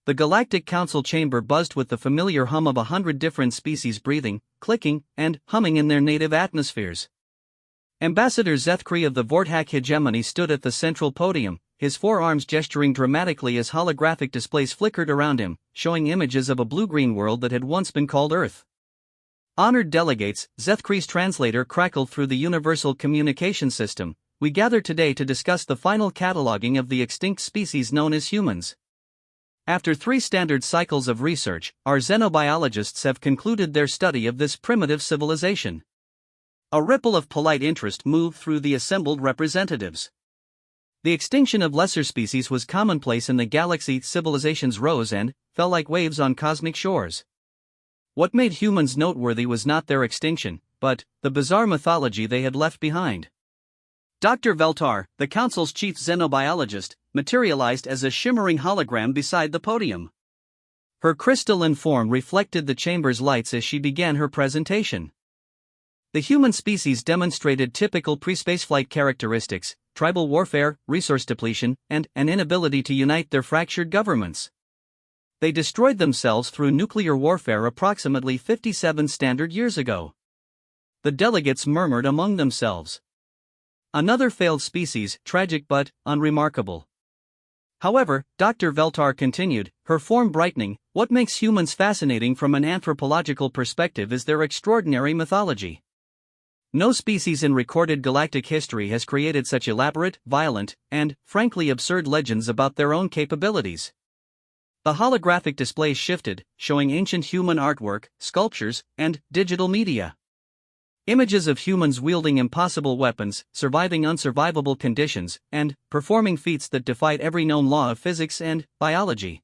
The Galactic Council chamber buzzed with the familiar hum of 100 different species breathing, clicking, and humming in their native atmospheres. Ambassador Zethkri of the Vorthak hegemony stood at the central podium, his forearms gesturing dramatically as holographic displays flickered around him, showing images of a blue-green world that had once been called Earth. Honored delegates, Zethkri's translator crackled through the universal communication system. We gather today to discuss the final cataloging of the extinct species known as humans. After 3 standard cycles of research, our xenobiologists have concluded their study of this primitive civilization. A ripple of polite interest moved through the assembled representatives. The extinction of lesser species was commonplace in the galaxy. Civilizations rose and fell like waves on cosmic shores. What made humans noteworthy was not their extinction, but the bizarre mythology they had left behind. Dr. Veltar, the Council's chief xenobiologist, materialized as a shimmering hologram beside the podium. Her crystalline form reflected the chamber's lights as she began her presentation. The human species demonstrated typical pre-spaceflight characteristics: tribal warfare, resource depletion, and an inability to unite their fractured governments. They destroyed themselves through nuclear warfare approximately 57 standard years ago. The delegates murmured among themselves. Another failed species, tragic but unremarkable. However, Dr. Veltar continued, her form brightening, what makes humans fascinating from an anthropological perspective is their extraordinary mythology. No species in recorded galactic history has created such elaborate, violent, and, frankly, absurd legends about their own capabilities. The holographic displays shifted, showing ancient human artwork, sculptures, and digital media. Images of humans wielding impossible weapons, surviving unsurvivable conditions, and performing feats that defied every known law of physics and biology.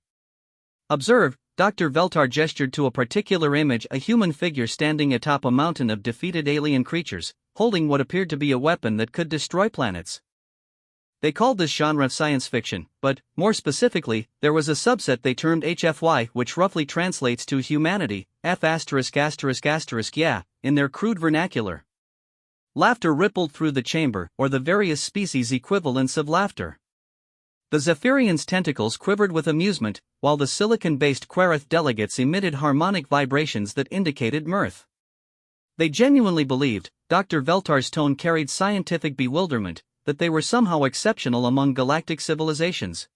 Observe, Dr. Veltar gestured to a particular image, a human figure standing atop a mountain of defeated alien creatures, holding what appeared to be a weapon that could destroy planets. They called this genre science fiction, but, more specifically, there was a subset they termed HFY, which roughly translates to humanity, yeah, in their crude vernacular. Laughter rippled through the chamber, or the various species equivalents of laughter. The Zephyrian's tentacles quivered with amusement, while the silicon-based Quereth delegates emitted harmonic vibrations that indicated mirth. They genuinely believed, Dr. Veltar's tone carried scientific bewilderment, that they were somehow exceptional among galactic civilizations.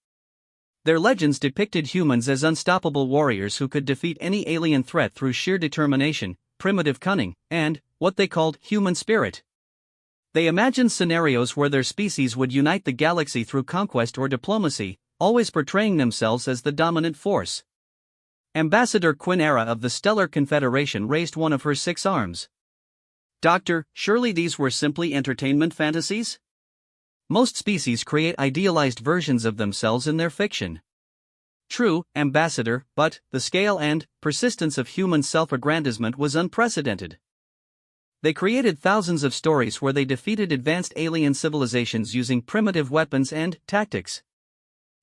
Their legends depicted humans as unstoppable warriors who could defeat any alien threat through sheer determination, primitive cunning, and what they called human spirit. They imagined scenarios where their species would unite the galaxy through conquest or diplomacy, always portraying themselves as the dominant force. Ambassador Quinera of the Stellar Confederation raised one of her 6 arms. Doctor, surely these were simply entertainment fantasies? Most species create idealized versions of themselves in their fiction. True, Ambassador, but the scale and persistence of human self-aggrandizement was unprecedented. They created thousands of stories where they defeated advanced alien civilizations using primitive weapons and tactics.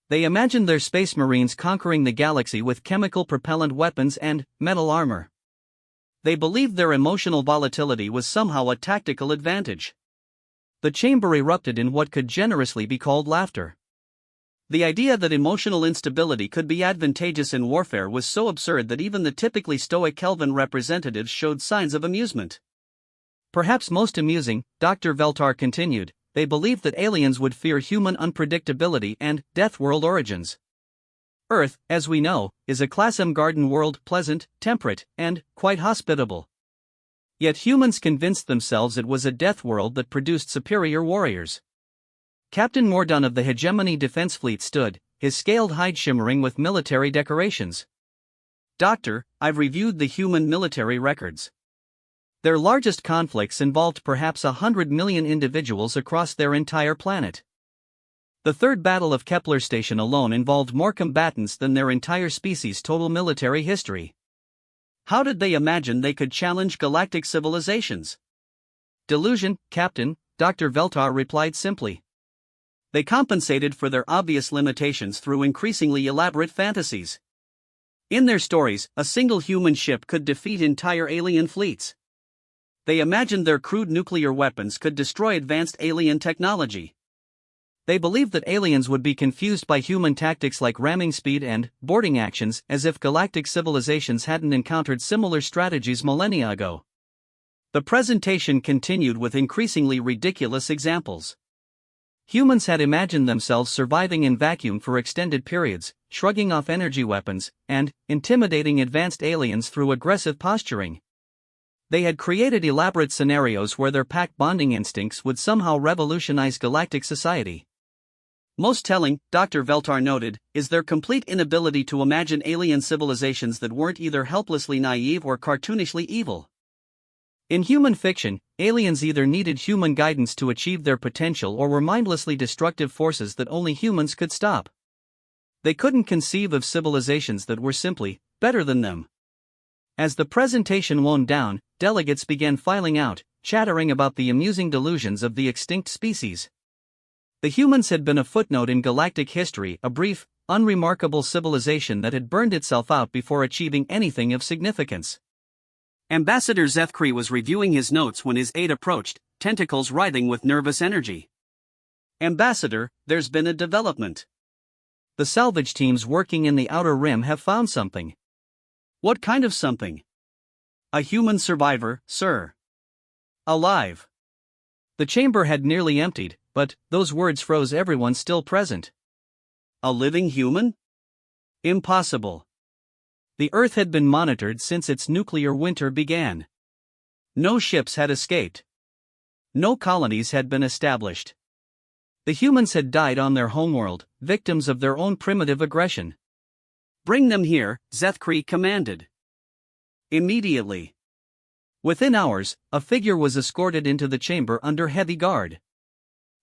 They imagined their space marines conquering the galaxy with chemical propellant weapons and metal armor. They believed their emotional volatility was somehow a tactical advantage. The chamber erupted in what could generously be called laughter. The idea that emotional instability could be advantageous in warfare was so absurd that even the typically stoic Kelvin representatives showed signs of amusement. Perhaps most amusing, Dr. Veltar continued, they believed that aliens would fear human unpredictability and death world origins. Earth, as we know, is a Class M garden world, pleasant, temperate, and quite hospitable. Yet humans convinced themselves it was a death world that produced superior warriors. Captain Mordon of the Hegemony Defense Fleet stood, his scaled hide shimmering with military decorations. Doctor, I've reviewed the human military records. Their largest conflicts involved perhaps 100 million individuals across their entire planet. The Third Battle of Kepler Station alone involved more combatants than their entire species' total military history. How did they imagine they could challenge galactic civilizations? Delusion, Captain, Dr. Veltar replied simply. They compensated for their obvious limitations through increasingly elaborate fantasies. In their stories, a single human ship could defeat entire alien fleets. They imagined their crude nuclear weapons could destroy advanced alien technology. They believed that aliens would be confused by human tactics like ramming speed and boarding actions, as if galactic civilizations hadn't encountered similar strategies millennia ago. The presentation continued with increasingly ridiculous examples. Humans had imagined themselves surviving in vacuum for extended periods, shrugging off energy weapons, and intimidating advanced aliens through aggressive posturing. They had created elaborate scenarios where their pack bonding instincts would somehow revolutionize galactic society. Most telling, Dr. Veltar noted, is their complete inability to imagine alien civilizations that weren't either helplessly naive or cartoonishly evil. In human fiction, aliens either needed human guidance to achieve their potential or were mindlessly destructive forces that only humans could stop. They couldn't conceive of civilizations that were simply better than them. As the presentation wound down, delegates began filing out, chattering about the amusing delusions of the extinct species. The humans had been a footnote in galactic history, a brief, unremarkable civilization that had burned itself out before achieving anything of significance. Ambassador Zethkri was reviewing his notes when his aide approached, tentacles writhing with nervous energy. "Ambassador, there's been a development. The salvage teams working in the Outer Rim have found something." "What kind of something?" "A human survivor, sir. Alive." The chamber had nearly emptied, but those words froze everyone still present. "A living human? Impossible." The Earth had been monitored since its nuclear winter began. No ships had escaped. No colonies had been established. The humans had died on their homeworld, victims of their own primitive aggression. "Bring them here," Zethkri commanded. Immediately. Within hours, a figure was escorted into the chamber under heavy guard.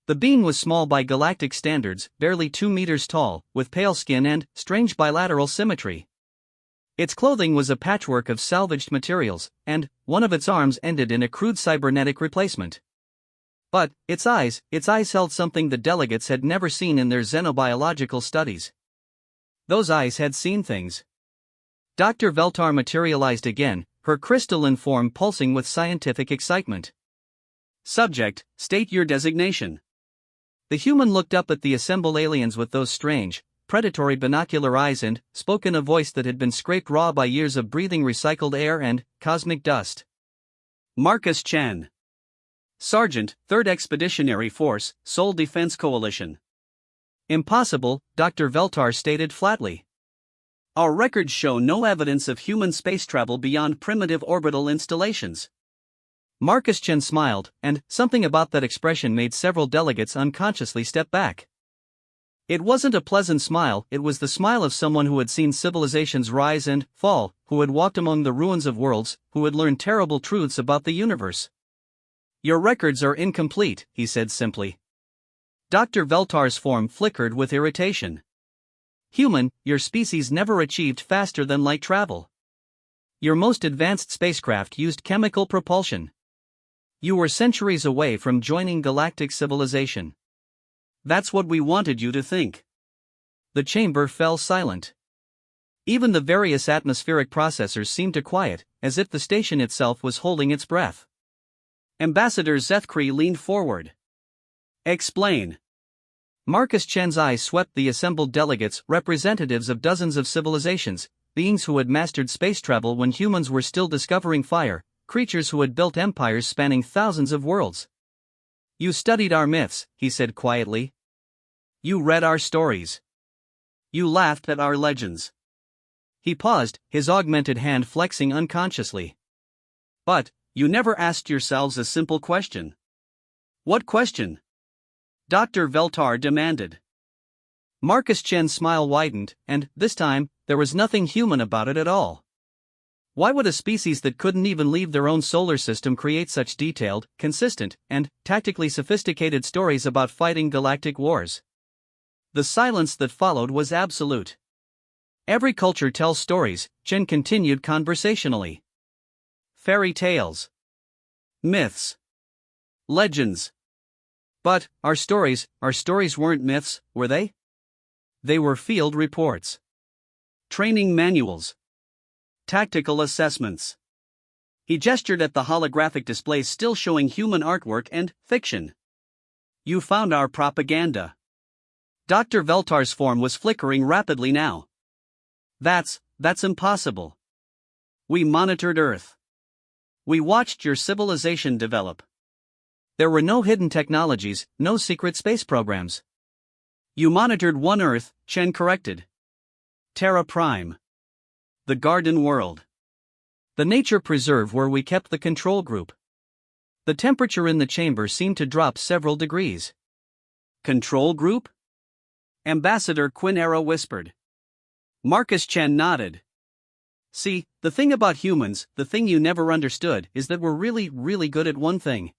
The being was small by galactic standards, barely 2 meters tall, with pale skin and strange bilateral symmetry. Its clothing was a patchwork of salvaged materials, and one of its arms ended in a crude cybernetic replacement. But its eyes held something the delegates had never seen in their xenobiological studies. Those eyes had seen things. Dr. Veltar materialized again, her crystalline form pulsing with scientific excitement. "Subject, state your designation." The human looked up at the assembled aliens with those strange, predatory binocular eyes and spoke in a voice that had been scraped raw by years of breathing recycled air and cosmic dust. "Marcus Chen. Sergeant, 3rd Expeditionary Force, Seoul Defense Coalition." "Impossible," Dr. Veltar stated flatly. "Our records show no evidence of human space travel beyond primitive orbital installations." Marcus Chen smiled, and something about that expression made several delegates unconsciously step back. It wasn't a pleasant smile, it was the smile of someone who had seen civilizations rise and fall, who had walked among the ruins of worlds, who had learned terrible truths about the universe. "Your records are incomplete," he said simply. Dr. Veltar's form flickered with irritation. "Human, your species never achieved faster than light travel. Your most advanced spacecraft used chemical propulsion. You were centuries away from joining galactic civilization. That's what we wanted you to think." The chamber fell silent. Even the various atmospheric processors seemed to quiet, as if the station itself was holding its breath. Ambassador Zethkri leaned forward. "Explain." Marcus Chen's eyes swept the assembled delegates, representatives of dozens of civilizations, beings who had mastered space travel when humans were still discovering fire, creatures who had built empires spanning thousands of worlds. "You studied our myths," he said quietly. "You read our stories. You laughed at our legends." He paused, his augmented hand flexing unconsciously. "But you never asked yourselves a simple question." "What question?" Dr. Veltar demanded. Marcus Chen's smile widened, and, this time, there was nothing human about it at all. Why would a species that couldn't even leave their own solar system create such detailed, consistent, and tactically sophisticated stories about fighting galactic wars? The silence that followed was absolute. "Every culture tells stories," Chen continued conversationally. "Fairy tales. Myths. Legends. But our stories weren't myths, were they? They were field reports. Training manuals. Tactical assessments." He gestured at the holographic displays still showing human artwork and fiction. "You found our propaganda. Dr. Veltar's form was flickering rapidly now. That's impossible. We monitored Earth. We watched your civilization develop. There were no hidden technologies, no secret space programs. You monitored one Earth, Chen corrected. Terra Prime. The Garden World. The nature preserve where we kept the control group. The temperature in the chamber seemed to drop several degrees. Control group? Ambassador Quinera whispered. Marcus Chen nodded. See, the thing about humans, the thing you never understood, is that we're really, really good at one thing.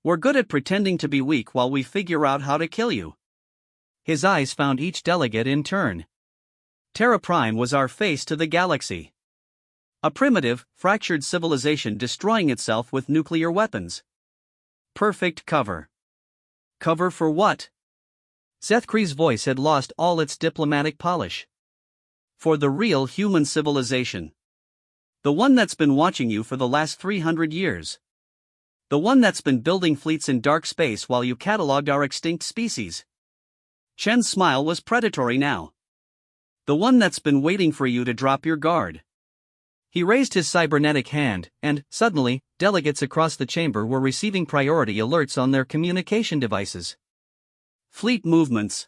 We're good at pretending to be weak while we figure out how to kill you. His eyes found each delegate in turn. Terra Prime was our face to the galaxy. A primitive, fractured civilization destroying itself with nuclear weapons. Perfect cover. Cover for what? Zethkri's voice had lost all its diplomatic polish. For the real human civilization. The one that's been watching you for the last 300 years. The one that's been building fleets in dark space while you catalogued our extinct species. Chen's smile was predatory now. The one that's been waiting for you to drop your guard. He raised his cybernetic hand, and, suddenly, delegates across the chamber were receiving priority alerts on their communication devices. Fleet movements.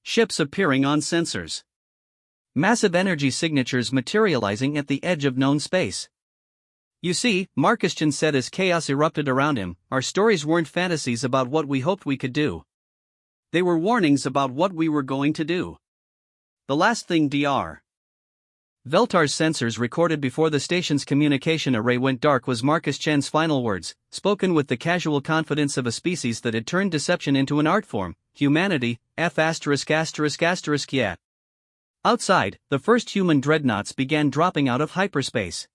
Ships appearing on sensors. Massive energy signatures materializing at the edge of known space. You see, Marcus Chen said as chaos erupted around him, our stories weren't fantasies about what we hoped we could do. They were warnings about what we were going to do. The last thing Dr. Veltar's sensors recorded before the station's communication array went dark was Marcus Chen's final words, spoken with the casual confidence of a species that had turned deception into an art form. Humanity, yeah. Outside, the first human dreadnoughts began dropping out of hyperspace.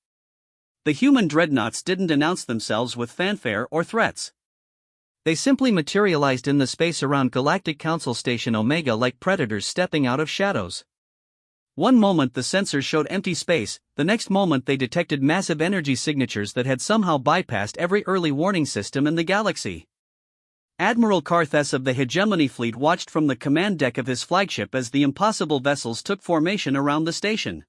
The human dreadnoughts didn't announce themselves with fanfare or threats. They simply materialized in the space around Galactic Council Station Omega like predators stepping out of shadows. One moment the sensors showed empty space, the next moment they detected massive energy signatures that had somehow bypassed every early warning system in the galaxy. Admiral Karthess of the Hegemony Fleet watched from the command deck of his flagship as the impossible vessels took formation around the station.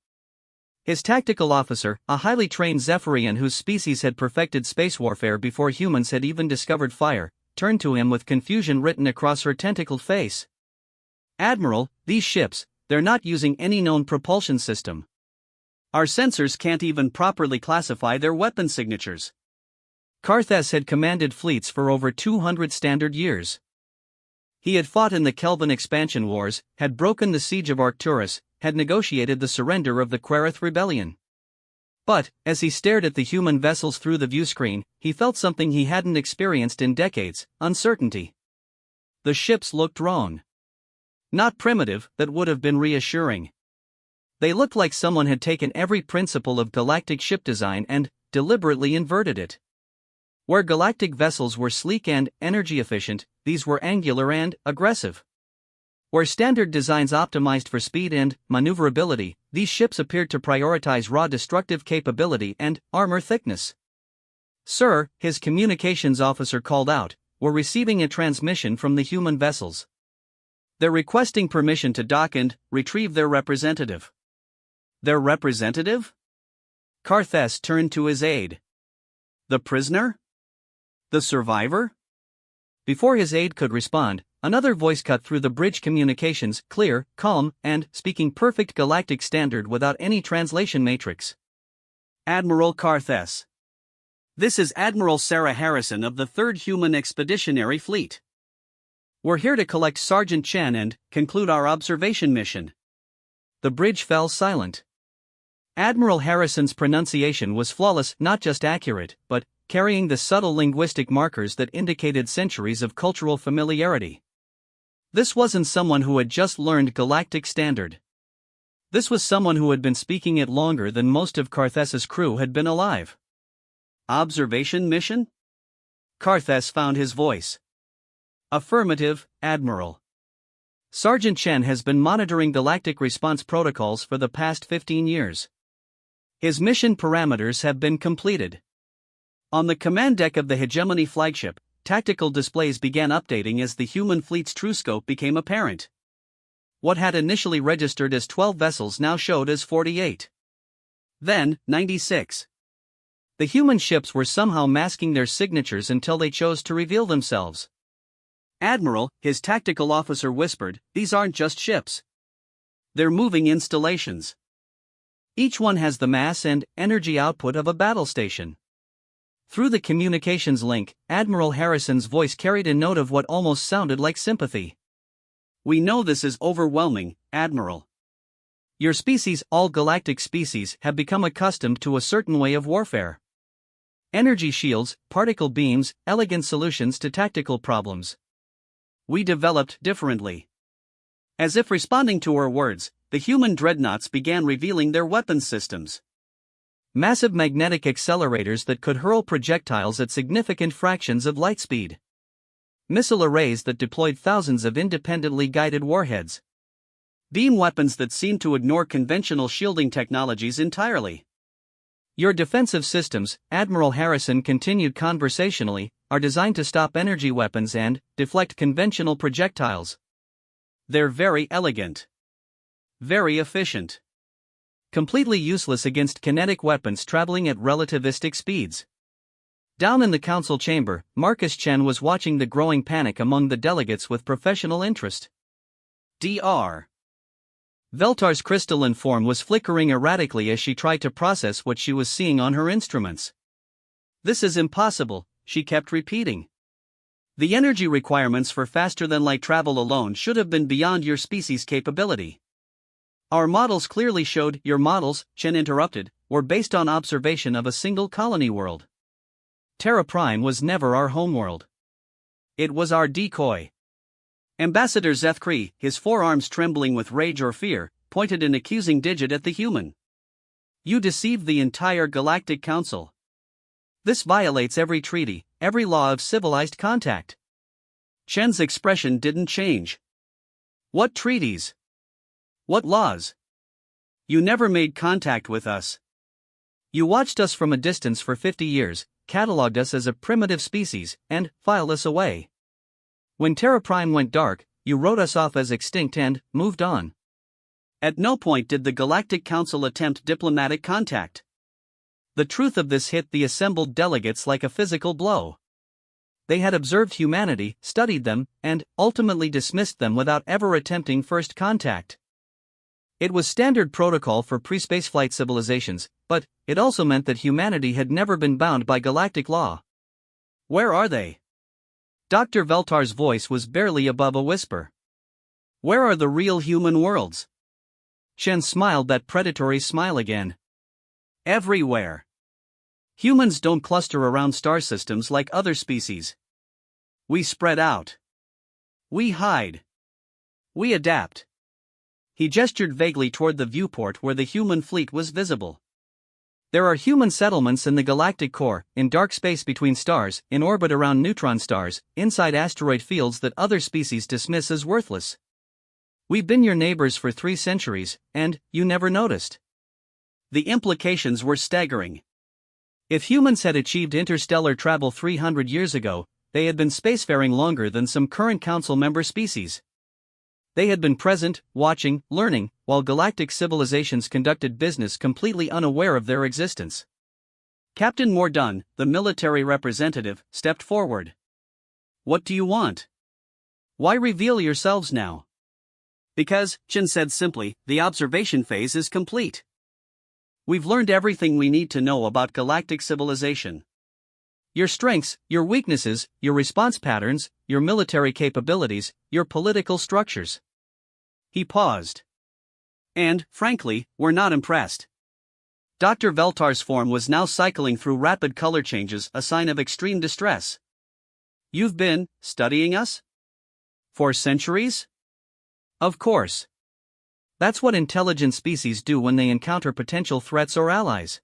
His tactical officer, a highly trained Zephyrian whose species had perfected space warfare before humans had even discovered fire, turned to him with confusion written across her tentacled face. Admiral, these ships, they're not using any known propulsion system. Our sensors can't even properly classify their weapon signatures. Karthess had commanded fleets for over 200 standard years. He had fought in the Kelvin expansion wars, had broken the siege of Arcturus, had negotiated the surrender of the Quereth rebellion. But, as he stared at the human vessels through the viewscreen, he felt something he hadn't experienced in decades: uncertainty. The ships looked wrong. Not primitive, that would have been reassuring. They looked like someone had taken every principle of galactic ship design and deliberately inverted it. Where galactic vessels were sleek and energy efficient, these were angular and aggressive. Where standard designs optimized for speed and maneuverability, these ships appeared to prioritize raw destructive capability and armor thickness. Sir, his communications officer called out, we're receiving a transmission from the human vessels. They're requesting permission to dock and retrieve their representative. Their representative? Karthess turned to his aide. The prisoner? The survivor? Before his aide could respond, another voice cut through the bridge communications, clear, calm, and speaking perfect galactic standard without any translation matrix. Admiral Karthess. This is Admiral Sarah Harrison of the 3rd Human Expeditionary Fleet. We're here to collect Sergeant Chen and conclude our observation mission. The bridge fell silent. Admiral Harrison's pronunciation was flawless, not just accurate, but carrying the subtle linguistic markers that indicated centuries of cultural familiarity. This wasn't someone who had just learned galactic standard. This was someone who had been speaking it longer than most of Karthess's crew had been alive. Observation mission? Karthess found his voice. Affirmative, Admiral. Sergeant Chen has been monitoring galactic response protocols for the past 15 years. His mission parameters have been completed. On the command deck of the Hegemony flagship, tactical displays began updating as the human fleet's true scope became apparent. What had initially registered as 12 vessels now showed as 48. Then, 96. The human ships were somehow masking their signatures until they chose to reveal themselves. "Admiral," his tactical officer whispered, "these aren't just ships. They're moving installations. Each one has the mass and energy output of a battle station." Through the communications link, Admiral Harrison's voice carried a note of what almost sounded like sympathy. "We know this is overwhelming, Admiral. Your species, all galactic species, have become accustomed to a certain way of warfare. Energy shields, particle beams, elegant solutions to tactical problems. We developed differently." As if responding to her words, the human dreadnoughts began revealing their weapons systems. Massive magnetic accelerators that could hurl projectiles at significant fractions of light speed. Missile arrays that deployed thousands of independently guided warheads. Beam weapons that seemed to ignore conventional shielding technologies entirely. "Your defensive systems," Admiral Harrison continued conversationally, "are designed to stop energy weapons and deflect conventional projectiles. They're very elegant. Very efficient. Completely useless against kinetic weapons traveling at relativistic speeds." Down in the council chamber, Marcus Chen was watching the growing panic among the delegates with professional interest. Dr. Veltar's crystalline form was flickering erratically as she tried to process what she was seeing on her instruments. "This is impossible," she kept repeating. "The energy requirements for faster-than-light travel alone should have been beyond your species' capability. Our models clearly showed." "Your models," Chen interrupted, "were based on observation of a single colony world. Terra Prime was never our homeworld. It was our decoy." Ambassador Zethkri, his forearms trembling with rage or fear, pointed an accusing digit at the human. "You deceived the entire Galactic Council. This violates every treaty, every law of civilized contact." Chen's expression didn't change. "What treaties? What laws? You never made contact with us. You watched us from a distance for 50 years, catalogued us as a primitive species, and filed us away. When Terra Prime went dark, you wrote us off as extinct and moved on. At no point did the Galactic Council attempt diplomatic contact." The truth of this hit the assembled delegates like a physical blow. They had observed humanity, studied them, and ultimately dismissed them without ever attempting first contact. It was standard protocol for pre-spaceflight civilizations, but it also meant that humanity had never been bound by galactic law. "Where are they?" Dr. Veltar's voice was barely above a whisper. "Where are the real human worlds?" Chen smiled that predatory smile again. "Everywhere. Humans don't cluster around star systems like other species. We spread out. We hide. We adapt." He gestured vaguely toward the viewport where the human fleet was visible. "There are human settlements in the galactic core, in dark space between stars, in orbit around neutron stars, inside asteroid fields that other species dismiss as worthless. We've been your neighbors for 3 centuries, and you never noticed." The implications were staggering. If humans had achieved interstellar travel 300 years ago, they had been spacefaring longer than some current council member species. They had been present, watching, learning, while galactic civilizations conducted business completely unaware of their existence. Captain Mordun, the military representative, stepped forward. "What do you want? Why reveal yourselves now?" "Because," Chen said simply, "the observation phase is complete. We've learned everything we need to know about galactic civilization. Your strengths, your weaknesses, your response patterns, your military capabilities, your political structures." He paused. "And, frankly, we're not impressed." Dr. Veltar's form was now cycling through rapid color changes, a sign of extreme distress. "You've been studying us? For centuries?" "Of course. That's what intelligent species do when they encounter potential threats or allies.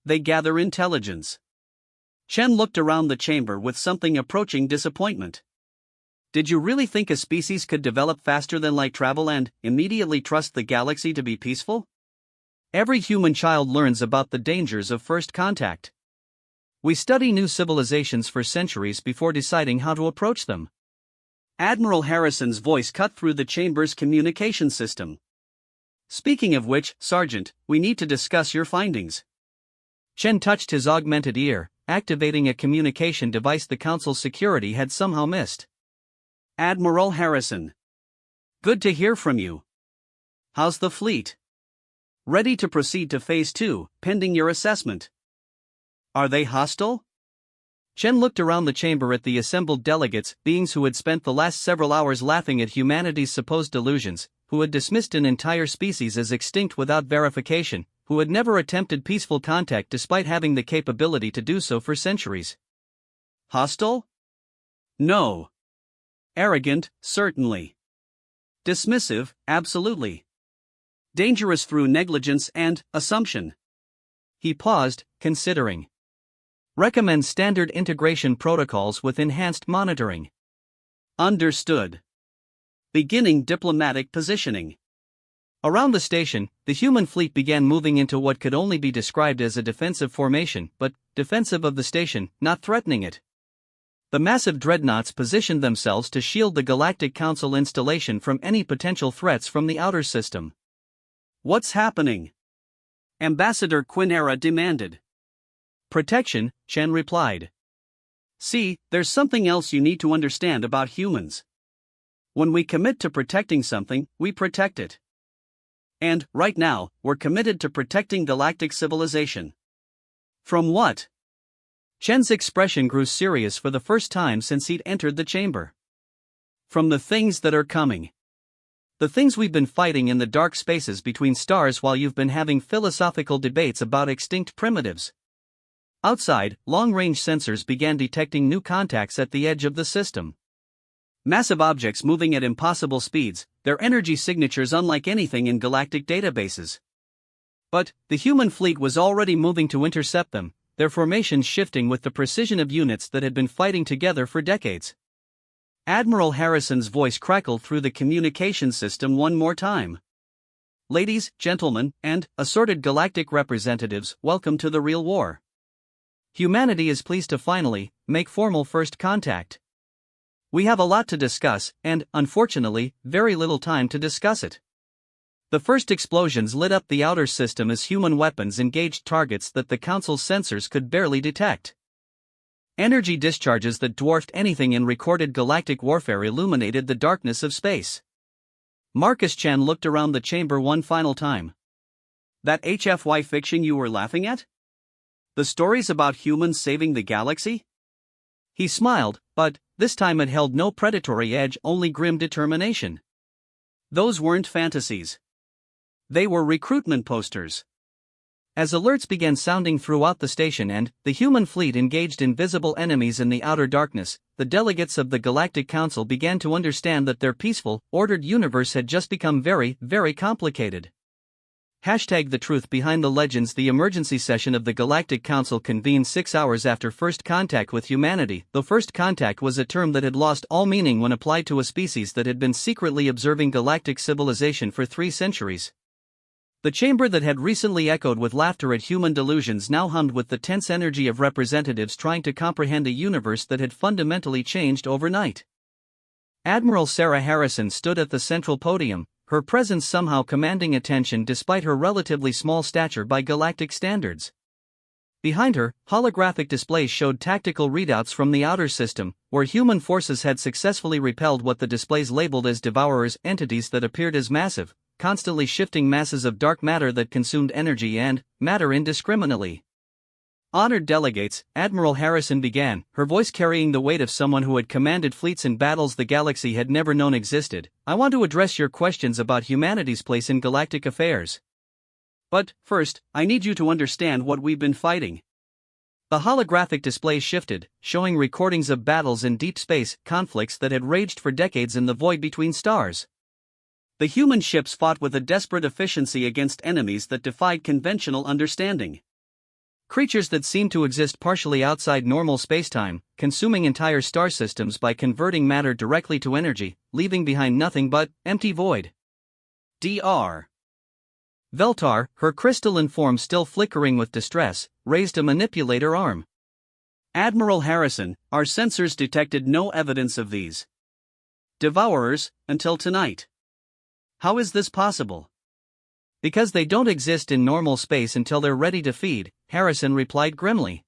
They gather intelligence." Chen looked around the chamber with something approaching disappointment. "Did you really think a species could develop faster than light travel and immediately trust the galaxy to be peaceful? Every human child learns about the dangers of first contact. We study new civilizations for centuries before deciding how to approach them. Admiral Harrison's voice cut through the chamber's communication system. Speaking of which, Sergeant, we need to discuss your findings. Chen touched his augmented ear, activating a communication device the Council's security had somehow missed. Admiral Harrison. Good to hear from you. How's the fleet? Ready to proceed to Phase 2, pending your assessment. Are they hostile? Chen looked around the chamber at the assembled delegates, beings who had spent the last several hours laughing at humanity's supposed delusions, who had dismissed an entire species as extinct without verification, who had never attempted peaceful contact despite having the capability to do so for centuries. Hostile? No. Arrogant, certainly. Dismissive, absolutely. Dangerous through negligence and assumption. He paused, considering. Recommend standard integration protocols with enhanced monitoring. Understood. Beginning diplomatic positioning. Around the station, the human fleet began moving into what could only be described as a defensive formation, but defensive of the station, not threatening it. The massive dreadnoughts positioned themselves to shield the Galactic Council installation from any potential threats from the outer system. What's happening? Ambassador Quinera demanded. Protection, Chen replied. See, there's something else you need to understand about humans. When we commit to protecting something, we protect it. And, right now, we're committed to protecting galactic civilization. From what? Chen's expression grew serious for the first time since he'd entered the chamber. From the things that are coming. The things we've been fighting in the dark spaces between stars while you've been having philosophical debates about extinct primitives. Outside, long-range sensors began detecting new contacts at the edge of the system. Massive objects moving at impossible speeds, their energy signatures unlike anything in galactic databases. But, the human fleet was already moving to intercept them, their formations shifting with the precision of units that had been fighting together for decades. Admiral Harrison's voice crackled through the communication system one more time. Ladies, gentlemen, and assorted galactic representatives, welcome to the real war. Humanity is pleased to finally make formal first contact. We have a lot to discuss, and, unfortunately, very little time to discuss it. The first explosions lit up the outer system as human weapons engaged targets that the Council's sensors could barely detect. Energy discharges that dwarfed anything in recorded galactic warfare illuminated the darkness of space. Marcus Chan looked around the chamber one final time. That HFY fiction you were laughing at? The stories about humans saving the galaxy? He smiled, but, this time it held no predatory edge, only grim determination. Those weren't fantasies. They were recruitment posters. As alerts began sounding throughout the station and the human fleet engaged invisible enemies in the outer darkness, the delegates of the Galactic Council began to understand that their peaceful, ordered universe had just become very, very complicated. #The truth behind the legends. The emergency session of the Galactic Council convened 6 hours after first contact with humanity, though first contact was a term that had lost all meaning when applied to a species that had been secretly observing galactic civilization for 3 centuries. The chamber that had recently echoed with laughter at human delusions now hummed with the tense energy of representatives trying to comprehend a universe that had fundamentally changed overnight. Admiral Sarah Harrison stood at the central podium, her presence somehow commanding attention despite her relatively small stature by galactic standards. Behind her, holographic displays showed tactical readouts from the outer system, where human forces had successfully repelled what the displays labeled as devourers, entities that appeared as massive, constantly shifting masses of dark matter that consumed energy and matter indiscriminately. Honored delegates, Admiral Harrison began, her voice carrying the weight of someone who had commanded fleets in battles the galaxy had never known existed. I want to address your questions about humanity's place in galactic affairs. But, first, I need you to understand what we've been fighting. The holographic display shifted, showing recordings of battles in deep space, conflicts that had raged for decades in the void between stars. The human ships fought with a desperate efficiency against enemies that defied conventional understanding. Creatures that seemed to exist partially outside normal spacetime, consuming entire star systems by converting matter directly to energy, leaving behind nothing but empty void. Dr. Veltar, her crystalline form still flickering with distress, raised a manipulator arm. Admiral Harrison, our sensors detected no evidence of these devourers until tonight. How is this possible? Because they don't exist in normal space until they're ready to feed, Harrison replied grimly.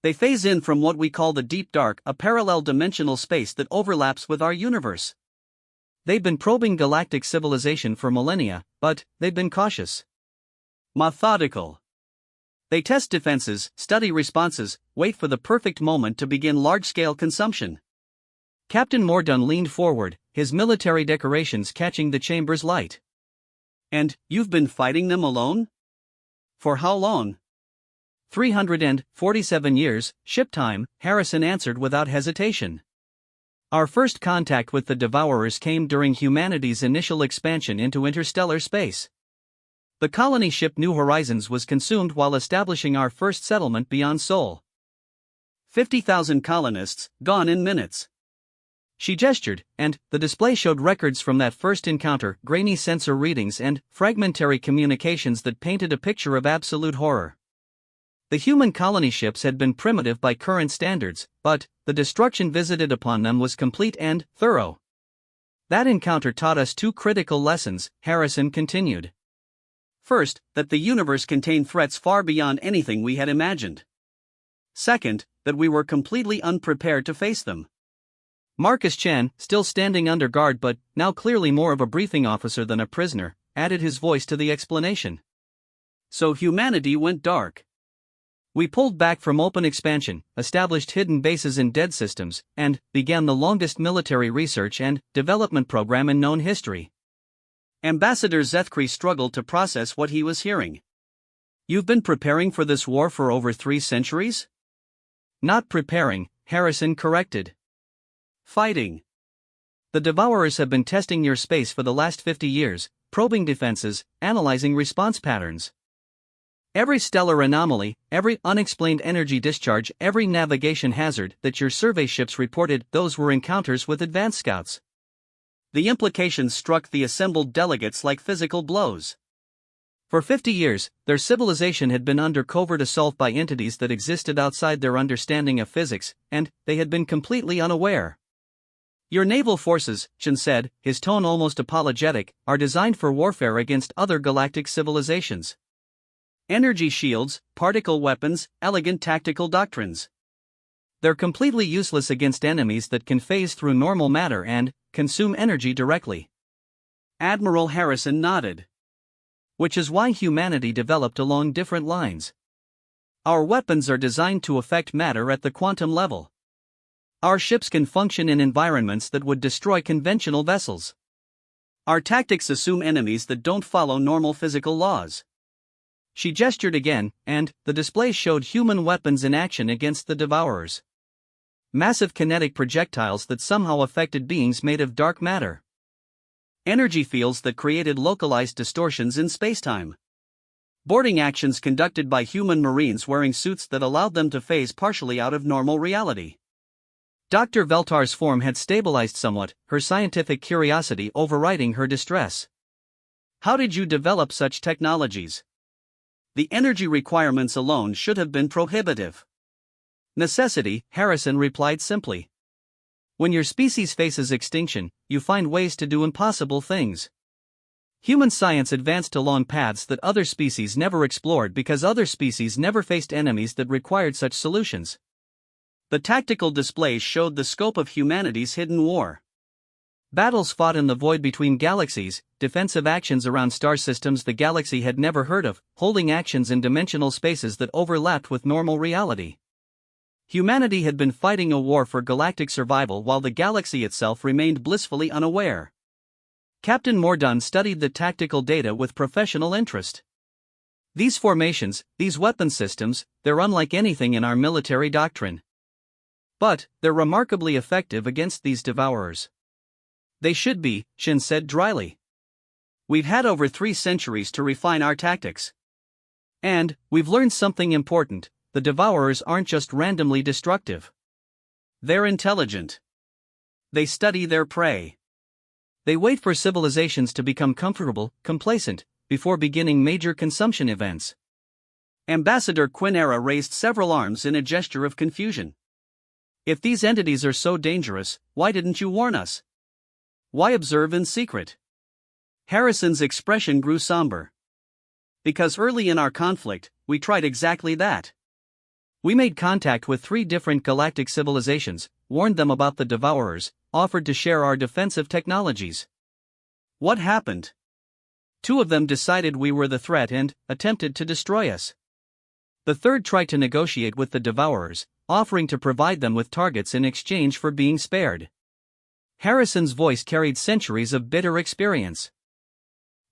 They phase in from what we call the deep dark, a parallel dimensional space that overlaps with our universe. They've been probing galactic civilization for millennia, but they've been cautious. Methodical. They test defenses, study responses, wait for the perfect moment to begin large-scale consumption. Captain Mordaunt leaned forward, his military decorations catching the chamber's light. And you've been fighting them alone? For how long? 347 years, ship time, Harrison answered without hesitation. Our first contact with the Devourers came during humanity's initial expansion into interstellar space. The colony ship New Horizons was consumed while establishing our first settlement beyond Sol. 50,000 colonists, gone in minutes. She gestured, and the display showed records from that first encounter, grainy sensor readings and fragmentary communications that painted a picture of absolute horror. The human colony ships had been primitive by current standards, but the destruction visited upon them was complete and thorough. That encounter taught us two critical lessons, Harrison continued. First, that the universe contained threats far beyond anything we had imagined. Second, that we were completely unprepared to face them. Marcus Chen, still standing under guard but now clearly more of a briefing officer than a prisoner, added his voice to the explanation. So humanity went dark. We pulled back from open expansion, established hidden bases in dead systems, and began the longest military research and development program in known history. Ambassador Zethkri struggled to process what he was hearing. You've been preparing for this war for over 3 centuries? Not preparing, Harrison corrected. Fighting. The Devourers have been testing your space for the last 50 years, probing defenses, analyzing response patterns. Every stellar anomaly, every unexplained energy discharge, every navigation hazard that your survey ships reported, those were encounters with advanced scouts. The implications struck the assembled delegates like physical blows. For 50 years, their civilization had been under covert assault by entities that existed outside their understanding of physics, and they had been completely unaware. Your naval forces, Chen said, his tone almost apologetic, are designed for warfare against other galactic civilizations. Energy shields, particle weapons, elegant tactical doctrines. They're completely useless against enemies that can phase through normal matter and consume energy directly. Admiral Harrison nodded. Which is why humanity developed along different lines. Our weapons are designed to affect matter at the quantum level. Our ships can function in environments that would destroy conventional vessels. Our tactics assume enemies that don't follow normal physical laws. She gestured again, and the display showed human weapons in action against the Devourers. Massive kinetic projectiles that somehow affected beings made of dark matter. Energy fields that created localized distortions in spacetime. Boarding actions conducted by human marines wearing suits that allowed them to phase partially out of normal reality. Dr. Veltar's form had stabilized somewhat, her scientific curiosity overriding her distress. How did you develop such technologies? The energy requirements alone should have been prohibitive. Necessity, Harrison replied simply. When your species faces extinction, you find ways to do impossible things. Human science advanced along paths that other species never explored because other species never faced enemies that required such solutions. The tactical displays showed the scope of humanity's hidden war. Battles fought in the void between galaxies, defensive actions around star systems the galaxy had never heard of, holding actions in dimensional spaces that overlapped with normal reality. Humanity had been fighting a war for galactic survival while the galaxy itself remained blissfully unaware. Captain Mordaunt studied the tactical data with professional interest. These formations, these weapon systems, they're unlike anything in our military doctrine. But they're remarkably effective against these Devourers. They should be, Shin said dryly. We've had over 3 centuries to refine our tactics. And we've learned something important. The Devourers aren't just randomly destructive. They're intelligent. They study their prey. They wait for civilizations to become comfortable, complacent, before beginning major consumption events. Ambassador Quinera raised several arms in a gesture of confusion. If these entities are so dangerous, why didn't you warn us? Why observe in secret? Harrison's expression grew somber. Because early in our conflict, we tried exactly that. We made contact with 3 different galactic civilizations, warned them about the Devourers, offered to share our defensive technologies. What happened? 2 of them decided we were the threat and attempted to destroy us. The third tried to negotiate with the Devourers, offering to provide them with targets in exchange for being spared. Harrison's voice carried centuries of bitter experience.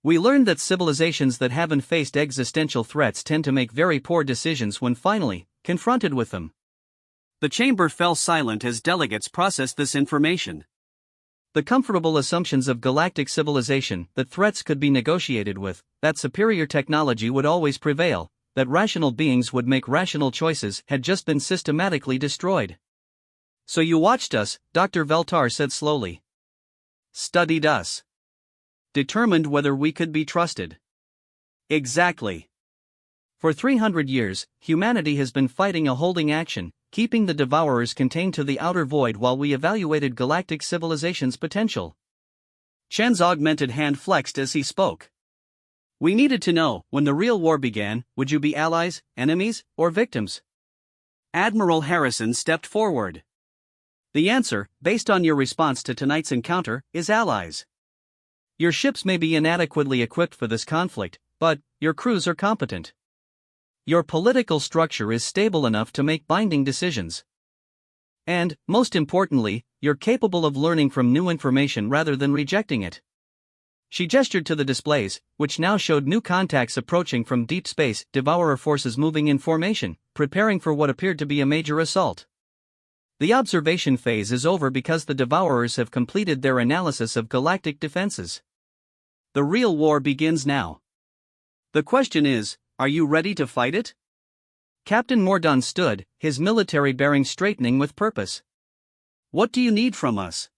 We learned that civilizations that haven't faced existential threats tend to make very poor decisions when finally confronted with them. The chamber fell silent as delegates processed this information. The comfortable assumptions of galactic civilization that threats could be negotiated with, that superior technology would always prevail, that rational beings would make rational choices had just been systematically destroyed. So you watched us, Dr. Veltar said slowly. Studied us. Determined whether we could be trusted. Exactly. For 300 years, humanity has been fighting a holding action, keeping the Devourers contained to the outer void while we evaluated galactic civilization's potential. Chen's augmented hand flexed as he spoke. We needed to know, when the real war began, would you be allies, enemies, or victims? Admiral Harrison stepped forward. The answer, based on your response to tonight's encounter, is allies. Your ships may be inadequately equipped for this conflict, but your crews are competent. Your political structure is stable enough to make binding decisions. And, most importantly, you're capable of learning from new information rather than rejecting it. She gestured to the displays, which now showed new contacts approaching from deep space, Devourer forces moving in formation, preparing for what appeared to be a major assault. The observation phase is over because the Devourers have completed their analysis of galactic defenses. The real war begins now. The question is, are you ready to fight it? Captain Mordaunt stood, his military bearing straightening with purpose. What do you need from us?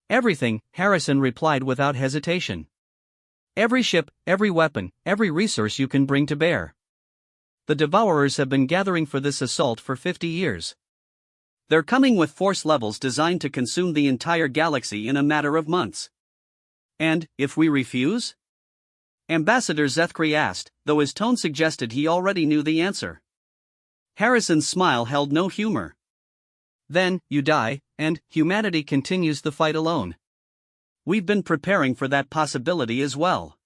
Everything, Harrison replied without hesitation. Every ship, every weapon, every resource you can bring to bear. The Devourers have been gathering for this assault for 50 years. They're coming with force levels designed to consume the entire galaxy in a matter of months. And, if we refuse? Ambassador Zethkri asked, though his tone suggested he already knew the answer. Harrison's smile held no humor. Then, you die, and humanity continues the fight alone. We've been preparing for that possibility as well.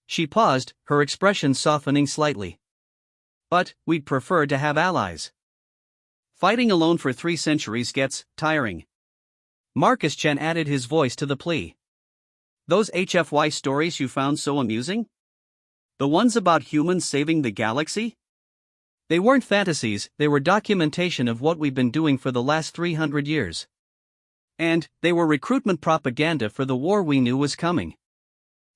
She paused, her expression softening slightly. But, we'd prefer to have allies. Fighting alone for 3 centuries gets tiring. Marcus Chen added his voice to the plea. Those HFY stories you found so amusing? The ones about humans saving the galaxy? They weren't fantasies, they were documentation of what we've been doing for the last 300 years. And, they were recruitment propaganda for the war we knew was coming.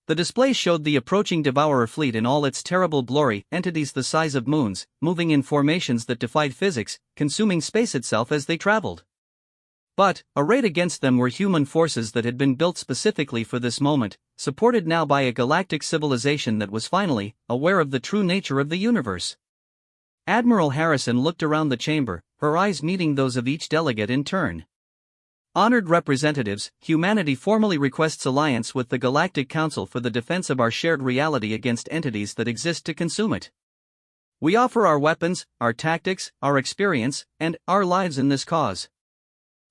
The display showed the approaching Devourer fleet in all its terrible glory, entities the size of moons, moving in formations that defied physics, consuming space itself as they traveled. But, arrayed against them were human forces that had been built specifically for this moment, supported now by a galactic civilization that was finally aware of the true nature of the universe. Admiral Harrison looked around the chamber, her eyes meeting those of each delegate in turn. Honored representatives, humanity formally requests alliance with the Galactic Council for the defense of our shared reality against entities that exist to consume it. We offer our weapons, our tactics, our experience, and our lives in this cause.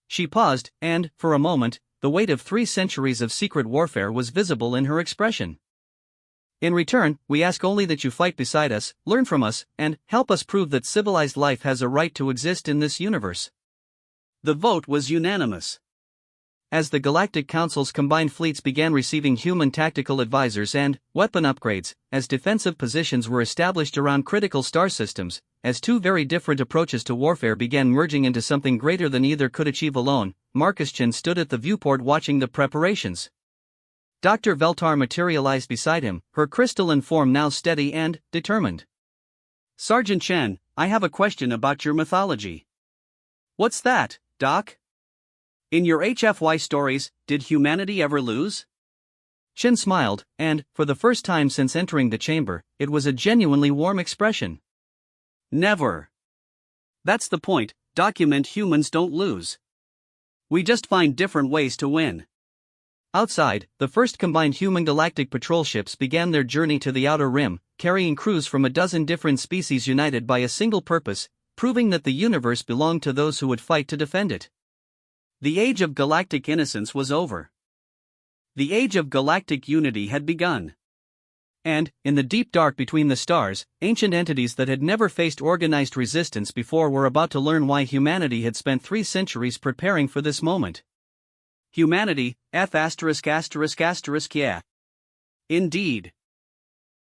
She paused, and, for a moment, the weight of 3 centuries of secret warfare was visible in her expression. In return, we ask only that you fight beside us, learn from us, and help us prove that civilized life has a right to exist in this universe. The vote was unanimous. As the Galactic Council's combined fleets began receiving human tactical advisors and weapon upgrades, as defensive positions were established around critical star systems, as 2 very different approaches to warfare began merging into something greater than either could achieve alone, Marcus Chen stood at the viewport watching the preparations. Dr. Veltar materialized beside him, her crystalline form now steady and determined. Sergeant Chen, I have a question about your mythology. What's that, Doc? In your HFY stories, did humanity ever lose? Chen smiled, and, for the first time since entering the chamber, it was a genuinely warm expression. Never. That's the point, document humans don't lose. We just find different ways to win. Outside, the first combined human galactic patrol ships began their journey to the outer rim, carrying crews from a dozen different species united by a single purpose, proving that the universe belonged to those who would fight to defend it. The age of galactic innocence was over. The age of galactic unity had begun. And, in the deep dark between the stars, ancient entities that had never faced organized resistance before were about to learn why humanity had spent 3 centuries preparing for this moment. Humanity, yeah. Indeed.